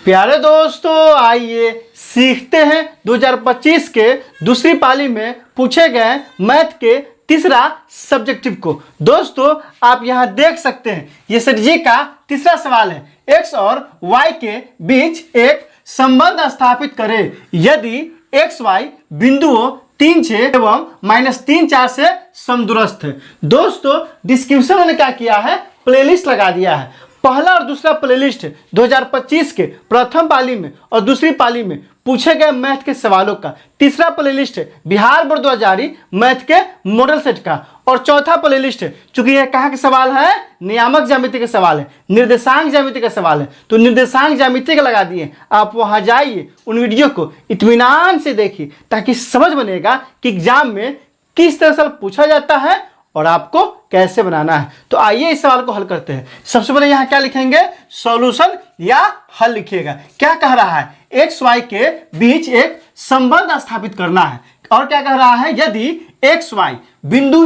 प्यारे दोस्तों, आइए सीखते हैं 2025 के दूसरी पाली में पूछे गए मैथ के तीसरा सब्जेक्टिव को। दोस्तों आप यहाँ देख सकते हैं, ये सर जी का तीसरा सवाल है। x और y के बीच एक संबंध स्थापित करें यदि एक्स वाई बिंदुओं 3, 6 एवं -3, 4 से समदूरस्थ है। दोस्तों डिस्क्रिप्शन में क्या किया है, प्लेलिस्ट लगा दिया है। पहला और दूसरा प्लेलिस्ट 2025 के प्रथम पाली में और दूसरी पाली में पूछे गए मैथ के सवालों का। तीसरा प्लेलिस्ट है बिहार बोर्ड द्वारा जारी मैथ के मॉडल सेट का। और चौथा प्लेलिस्ट है, चूंकि यह कहाँ के सवाल है, नियामक ज्यामिति के सवाल है, निर्देशांक ज्यामिति का सवाल है, तो निर्देशांक ज्यामिति का लगा दिए। आप वहां जाइए, उन वीडियो को इत्मीनान से देखिए ताकि समझ बनेगा कि एग्जाम में किस तरह से पूछा जाता है और आपको कैसे बनाना है। तो आइए इस सवाल को हल करते हैं। सबसे पहले यहाँ क्या लिखेंगे, सॉल्यूशन या हल लिखिएगा। क्या कह रहा है, एक्स वाई के बीच एक संबंध स्थापित करना है। और क्या कह रहा है, यदि एक्स वाई बिंदु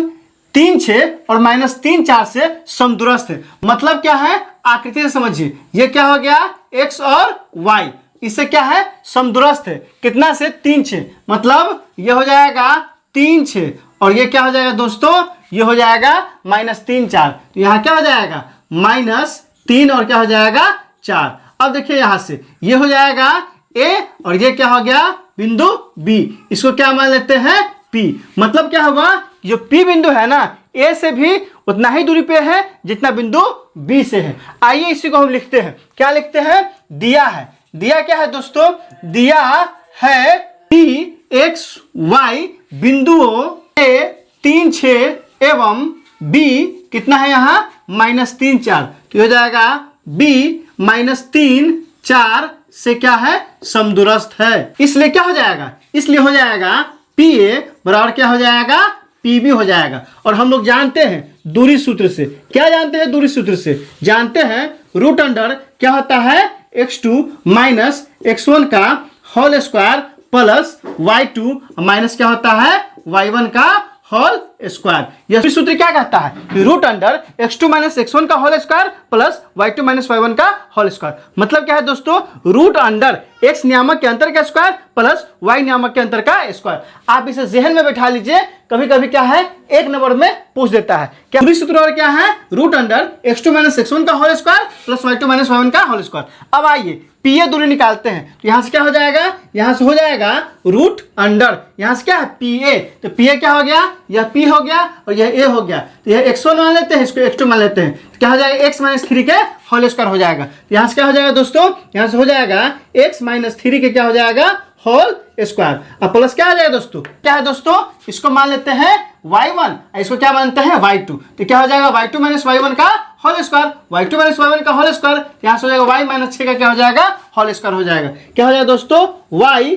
3, 6 और -3, 4 से समदूरस्थ है। मतलब क्या है, आकृति से समझिए। ये क्या हो गया, एक्स और वाई, इससे क्या है, समदूरस्थ है। कितना से, 3, 6, मतलब ये हो जाएगा 3, 6 और ये क्या हो जाएगा दोस्तों, ये हो जाएगा -3, 4। तो यहाँ क्या हो जाएगा, -3 और क्या हो जाएगा 4। अब देखिए यहाँ से ये हो जाएगा A और ये क्या हो गया, बिंदु B। इसको क्या मान लेते हैं, P। मतलब क्या हुआ, जो P बिंदु है ना, A से भी उतना ही दूरी पे है जितना बिंदु B से है। आइए इसी को हम लिखते हैं। क्या लिखते हैं, दिया है। दिया क्या है दोस्तों, दिया है P x y बिंदुओं A 3, 6 एवं B कितना है यहाँ, -3, 4। तो हो जाएगा B -3, 4 से क्या है, समदूरस्थ है। इसलिए क्या हो जाएगा, इसलिए हो जाएगा PA बराबर क्या हो जाएगा, PB हो जाएगा। और हम लोग जानते हैं दूरी सूत्र से, क्या जानते हैं, दूरी सूत्र से जानते हैं √अंडर क्या होता है, x2 - x1 का whole square plus y2 minus क्या होता है, y1 का होल स्क्वायर। यह सूत्र क्या कहता है, √अंडर x2 - x1 का whole square plus y2 - y1 का होल स्क्वायर। मतलब क्या है दोस्तों, √अंडर x नियामक के अंतर का स्क्वायर प्लस y नियामक के अंतर का स्क्वायर। आप इसे जहन में बैठा लीजिए, कभी कभी क्या है, एक नंबर में पूछ देता है। क्या दूसरी सूत्र और क्या है, √अंडर x2 - x1 का whole square plus y2 - y1 का होल स्क्वायर। अब आइए PA दूरी निकालते हैं। तो यहाँ से क्या हो जाएगा, यहाँ से हो जाएगा √अंडर, यहाँ से क्या है, PA। तो PA क्या हो गया, यह P हो गया और यह A हो गया। तो यह x1 मान लेते हैं, इसको x2 मान लेते हैं। तो क्या हो जाएगा, x - 3 के होल स्क्वायर हो जाएगा। तो यहाँ से क्या हो जाएगा दोस्तों, यहाँ से हो जाएगा x - 3 के क्या हो जाएगा, होल स्क्वायर। अब प्लस क्या आ जाएगा दोस्तों, क्या है दोस्तों, इसको मान लेते हैं y1, इसको क्या मानते हैं, y2। तो क्या हो जाएगा, y2 - y1 का होल स्क्वायर, y2 - y1 का होल स्क्वायर। यहाँ से हो जाएगा y - 6 का क्या हो जाएगा, होल स्क्वायर हो जाएगा। क्या हो जाएगा दोस्तों, y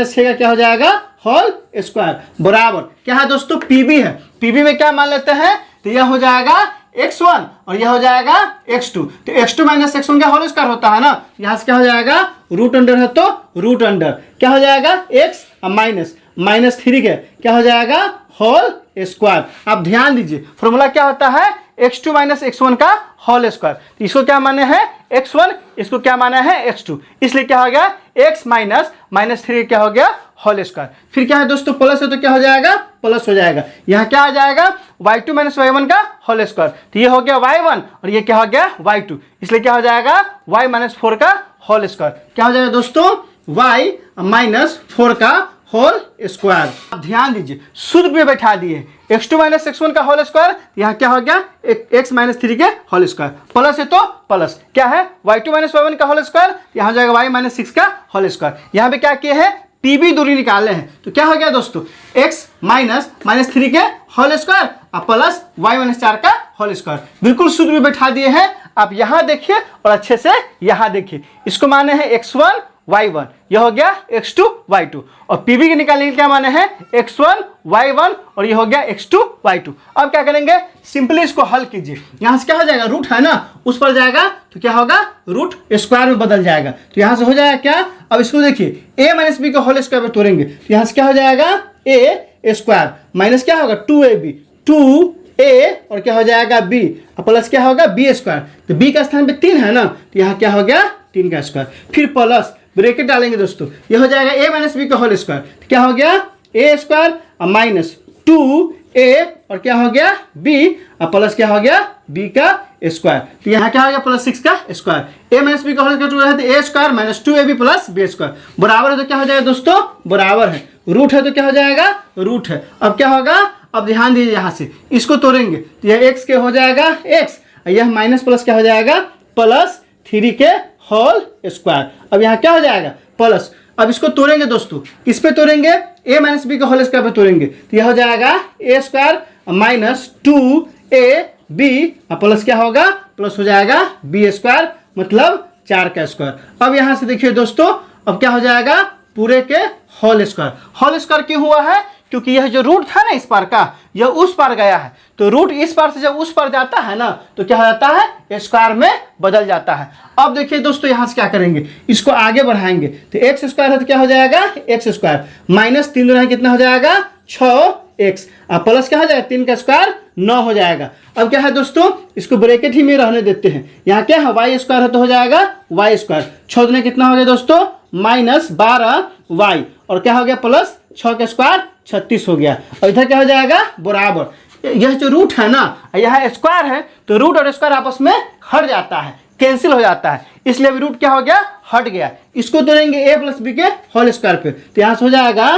- 6 का क्या हो जाएगा, होल स्क्वायर बराबर क्या है दोस्तों, PB है। PB में क्या मान लेते हैं, तो यह हो जाएगा x1 और यह हो जाएगा x2। तो x2 - x1 का होल स्क्वायर होता है ना, यहाँ से क्या हो जाएगा, √अंडर है तो √अंडर क्या हो जाएगा, x -3 के क्या हो जाएगा, होल स्क्वायर। आप ध्यान दीजिए, फॉर्मूला क्या होता है, x2 - x1 का होल स्क्वायर। तो इसको क्या माने हैं, x1, इसको क्या माना है, x2। इसलिए क्या हो गया, x -3 क्या हो गया, होल स्क्वायर। फिर क्या है दोस्तों, प्लस है तो क्या हो जाएगा, प्लस हो जाएगा। यहाँ क्या आ जाएगा, y2 - y1 का होल स्क्वायर। तो ये हो गया y1 और ये क्या हो गया, y2। इसलिए क्या हो जाएगा, y - 4 का होल स्क्वायर। क्या हो जाएगा दोस्तों, y - 4 का होल स्क्वायर। अब ध्यान दीजिए, सूत्र पे बैठा दिए x2 - x1 का होल स्क्वायर। यहाँ क्या हो गया, x - 3 के होल स्क्वायर। प्लस है तो प्लस क्या है, y2 - y1 का होल स्क्वायर। यहाँ हो जाएगा y - 6 का होल स्क्वायर। यहाँ पे क्या किए हैं, PB दूरी निकाले हैं। तो क्या हो गया दोस्तों, x - 3 के होल स्क्वायर प्लस y - 4 का होल स्क्वायर। बिल्कुल सूत्र में बैठा दिए हैं। आप यहाँ देखिए और अच्छे से यहाँ देखिए। इसको माने हैं x1 y1, यह हो गया x2 y2। और PB के निकालने के क्या माने हैं, x1 y1 और यह हो गया x2 y2। अब क्या करेंगे, सिंपली इसको हल कीजिए। यहाँ से क्या हो जाएगा, रूट है ना, उस पर जाएगा तो क्या होगा, रूट स्क्वायर में बदल जाएगा। तो यहाँ से हो जाएगा क्या, अब इसको देखिए a - b का होल स्क्वायर में तोड़ेंगे। तो यहाँ से क्या हो जाएगा, a स्क्वायर माइनस क्या होगा, 2ab, 2a और क्या हो जाएगा b प्लस क्या होगा, b स्क्वायर। तो b का स्थान पे 3 है ना, तो यहाँ क्या हो गया, 3 का स्क्वायर, फिर प्लस ब्रैकेट डालेंगे दोस्तों, ये हो जाएगा a माइनस बी का होल स्क्वायर, तो क्या हो गया a स्क्वायर और माइनस 2a और क्या हो गया b और प्लस क्या हो गया b का स्क्वायर, तो यहाँ क्या हो गया प्लस 6 का स्क्वायर, a माइनस बी का होल स्क्वायर है तो a square minus 2ab plus b square बराबर है, तो क्या हो जाएगा दोस्तों बराबर है, रूट है तो क्या हो जाएगा रूट है। अब क्या होगा, अब ध्यान दीजिए यहाँ से इसको तोड़ेंगे तो यह x के हो जाएगा x, यह माइनस प्लस क्या हो जाएगा प्लस 3 के होल स्क्वायर, अब यहाँ क्या हो जाएगा प्लस, अब इसको तोड़ेंगे दोस्तों, किस पे तोड़ेंगे a माइनस बी का होल स्क्वायर पे तोड़ेंगे, तो यह हो जाएगा a square minus 2ab plus क्या होगा प्लस हो जाएगा b स्क्वायर मतलब 4 का स्क्वायर। अब यहाँ से देखिए दोस्तों, अब क्या हो जाएगा पूरे के होल स्क्वायर क्यों हुआ है, क्योंकि यह जो रूट था ना इस पार का यह उस पार गया है, तो रूट इस पार से जब उस पार जाता है ना तो क्या हो जाता है स्क्वायर में बदल जाता है। अब देखिए दोस्तों यहाँ से क्या करेंगे, इसको आगे बढ़ाएंगे तो एक्स स्क्वायर है तो क्या हो जाएगा एक्स स्क्वायर माइनस 3 दूना कितना हो जाएगा 6x और प्लस क्या हो जाएगा 3 का स्क्वायर 9 हो जाएगा। अब क्या है दोस्तों, इसको ब्रैकेट ही में रहने देते हैं, यहाँ क्या है वाई स्क्वायर है तो हो जाएगा वाई स्क्वायर, 6 दूना कितना हो गया दोस्तों माइनस 12y और क्या हो गया प्लस 6 का स्क्वायर 36 हो गया, और इधर क्या हो जाएगा बराबर, यह जो रूट है ना यह स्क्वायर है तो रूट और स्क्वायर आपस में हट जाता है, कैंसिल हो जाता है, इसलिए अभी रूट क्या हो गया हट गया, इसको तोड़ेंगे a प्लस बी के होल स्क्वायर पे, तो यहाँ से हो जाएगा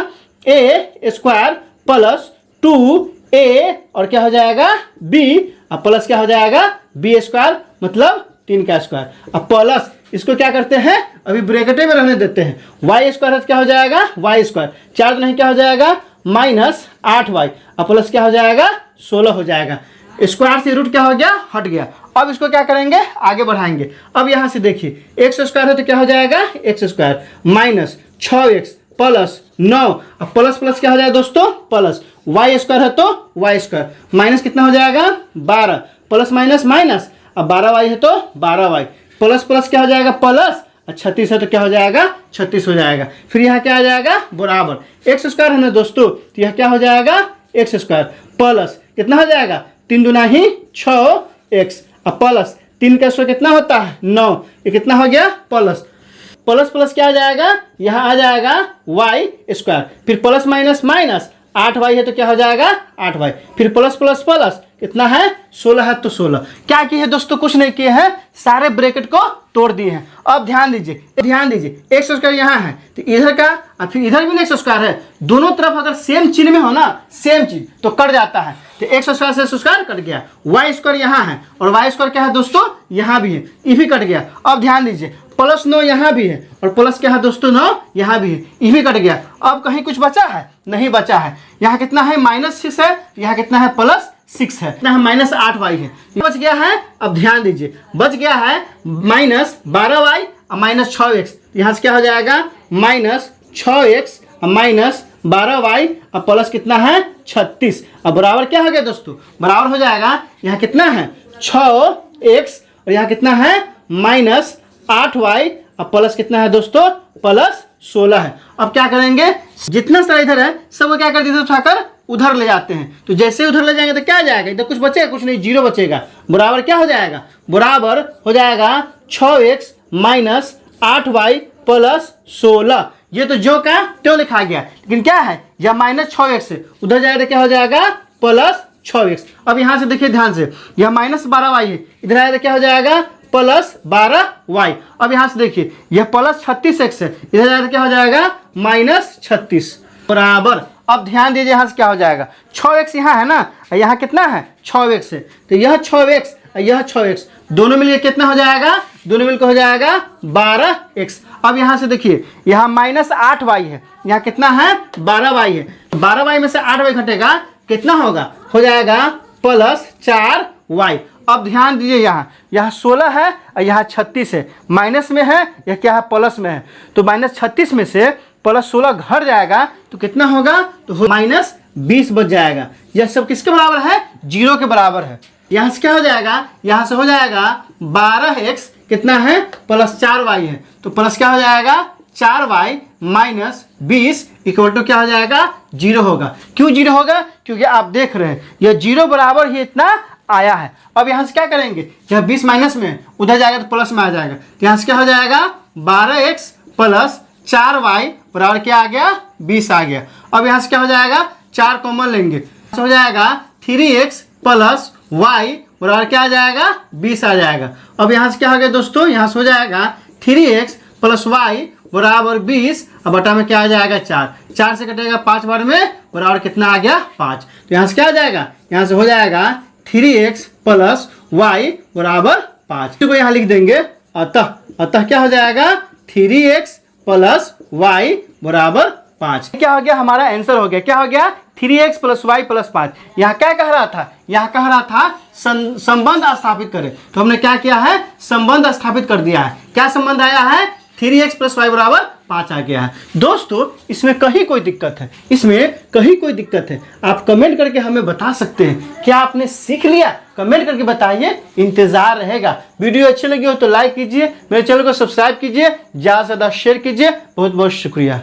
a स्क्वायर प्लस 2a और क्या हो जाएगा b और प्लस क्या हो जाएगा b स्क्वायर मतलब 3 का स्क्वायर, अब प्लस इसको क्या करते हैं अभी ब्रैकेट में रहने देते हैं, वाई स्क्वायर क्या हो जाएगा वाई स्क्वायर 4 नहीं क्या हो जाएगा माइनस 8y और प्लस क्या हो जाएगा 16 हो जाएगा, स्क्वायर से रूट क्या हो गया हट गया। अब इसको क्या करेंगे आगे बढ़ाएंगे, अब यहाँ से देखिए एक्स स्क्वायर है तो क्या हो जाएगा x square minus 6x plus 9 अब प्लस प्लस क्या हो जाएगा दोस्तों प्लस वाई स्क्वायर है तो वाई स्क्वायर माइनस कितना हो जाएगा 12 प्लस माइनस माइनस, अब 12y है तो 12y प्लस प्लस क्या हो जाएगा प्लस 36 है तो क्या हो जाएगा 36 हो जाएगा, फिर यहाँ क्या आ जाएगा बराबर एक्स स्क्वायर है ना दोस्तों, तो यह क्या हो जाएगा एक्स स्क्वायर प्लस कितना हो जाएगा 3 दूना ही 6x अब प्लस 3 का स्क्वायर कितना होता है 9, ये कितना हो गया प्लस प्लस प्लस क्या आ जाएगा यहाँ आ जाएगा वाई स्क्वायर, फिर प्लस माइनस माइनस 8y है तो क्या हो जाएगा 8y, फिर प्लस प्लस प्लस कितना है 16 है तो 16, क्या किए हैं दोस्तों कुछ नहीं किए हैं, सारे ब्रैकेट को तोड़ दिए हैं। अब ध्यान दीजिए एक्स स्क्वायर यहाँ है तो इधर का और फिर इधर भी एक्स स्क्वायर है, दोनों तरफ अगर सेम चिन्ह में हो ना सेम चीज तो कट जाता है, तो एक्स स्क्वायर से एक्स स्क्वायर कट गया, वाई स्क्वायर यहाँ है और वाई स्क्वायर क्या है दोस्तों यहाँ भी है, ये भी कट गया। अब ध्यान दीजिए प्लस 9 यहाँ भी है और प्लस क्या है दोस्तों 9 यहाँ भी है, ये भी कट गया। अब कहीं कुछ बचा है नहीं बचा है, यहाँ कितना है माइनस 6 है, यहाँ कितना है प्लस 6 है, कितना है माइनस 8y है, बच गया है। अब ध्यान दीजिए बच गया है माइनस 12y और माइनस 6x, यहाँ से क्या हो जाएगा माइनस 6x और माइनस 12y और प्लस कितना है 36, अब बराबर क्या हो गया दोस्तों बराबर हो जाएगा यहाँ कितना है 6x और यहाँ कितना है माइनस 8y और प्लस कितना है दोस्तों प्लस 16 है। अब क्या करेंगे जितना सारा इधर है सबको क्या कर देते उठाकर उधर ले जाते हैं, तो जैसे उधर ले जाएंगे तो क्या जाएगा इधर कुछ बचेगा कुछ नहीं, जीरो बचेगा, बराबर क्या हो जाएगा बराबर हो जाएगा 6x माइनस 8y प्लस 16, ये तो जो का त्यों लिखा गया, लेकिन क्या है यह माइनस 6x है उधर जाएगा तो क्या हो जाएगा प्लस 6x। अब यहाँ से देखिए ध्यान से यह माइनस 12y है इधर आएगा तो क्या हो जाएगा प्लस 12y। अब यहाँ से देखिए यह प्लस 36x है इधर जाएगा तो क्या हो जाएगा माइनस 36 बराबर। अब ध्यान दीजिए यहाँ से क्या हो जाएगा 6x यहाँ है ना, यहाँ कितना है 6x है, तो यह 6x यह 6x दोनों मिलकर कितना हो जाएगा, दोनों मिलकर हो जाएगा 12x। अब यहाँ से देखिए यहाँ माइनस 8y है, यहाँ कितना है 12y है, 12y में से 8y घटेगा कितना होगा हो जाएगा प्लस 4y। अब ध्यान दीजिए यहाँ 16 है और यहाँ 36 है, माइनस में है यह क्या है प्लस में है, तो माइनस 36 में से प्लस 16 घट जाएगा तो कितना होगा तो माइनस 20 बच जाएगा। यह सब किसके बराबर है 0 के बराबर है। यहाँ से क्या हो जाएगा यहाँ से हो जाएगा 12x कितना है प्लस 4y है, तो प्लस क्या हो जाएगा 4y माइनस 20 इक्वल टू क्या हो जाएगा 0 होगा। क्यों 0 होगा, क्योंकि आप देख रहे हैं यह 0 बराबर ही इतना आया है। अब यहाँ से क्या करेंगे, यह 20 माइनस में है, उधर जाएगा तो प्लस में आ जाएगा। तो यहाँ से क्या हो जाएगा 12x प्लस 4y बराबर क्या आ गया 20 आ गया। अब यहाँ से क्या हो जाएगा 4 कॉमन लेंगे, तो हो जाएगा 3x प्लस y बराबर क्या आ जाएगा 20 आ जाएगा। अब यहाँ से क्या हो गया दोस्तों, यहाँ से हो जाएगा 3x प्लस y बराबर 20, अब बटा में क्या आ जाएगा 4, 4 से कटेगा 5 बार में बराबर कितना आ गया 5। तो यहाँ से क्या आ जाएगा, यहाँ से हो जाएगा 3x प्लस y बराबर 5 को यहाँ लिख देंगे। अतः क्या हो जाएगा 3x प्लस y बराबर 5। क्या हो गया, हमारा आंसर हो गया। क्या हो गया 3x प्लस वाई प्लस 5। यहाँ क्या कह रहा था, यहाँ कह रहा था संबंध स्थापित करें, तो हमने क्या किया है संबंध स्थापित कर दिया है। क्या संबंध आया है 3x प्लस वाई बराबर 5 आ गया है। दोस्तों इसमें कहीं कोई दिक्कत है, इसमें कहीं कोई दिक्कत है, आप कमेंट करके हमें बता सकते हैं। क्या आपने सीख लिया, कमेंट करके बताइए, इंतजार रहेगा। वीडियो अच्छी लगी हो तो लाइक कीजिए, मेरे चैनल को सब्सक्राइब कीजिए, ज़्यादा से ज़्यादा शेयर कीजिए। बहुत बहुत शुक्रिया।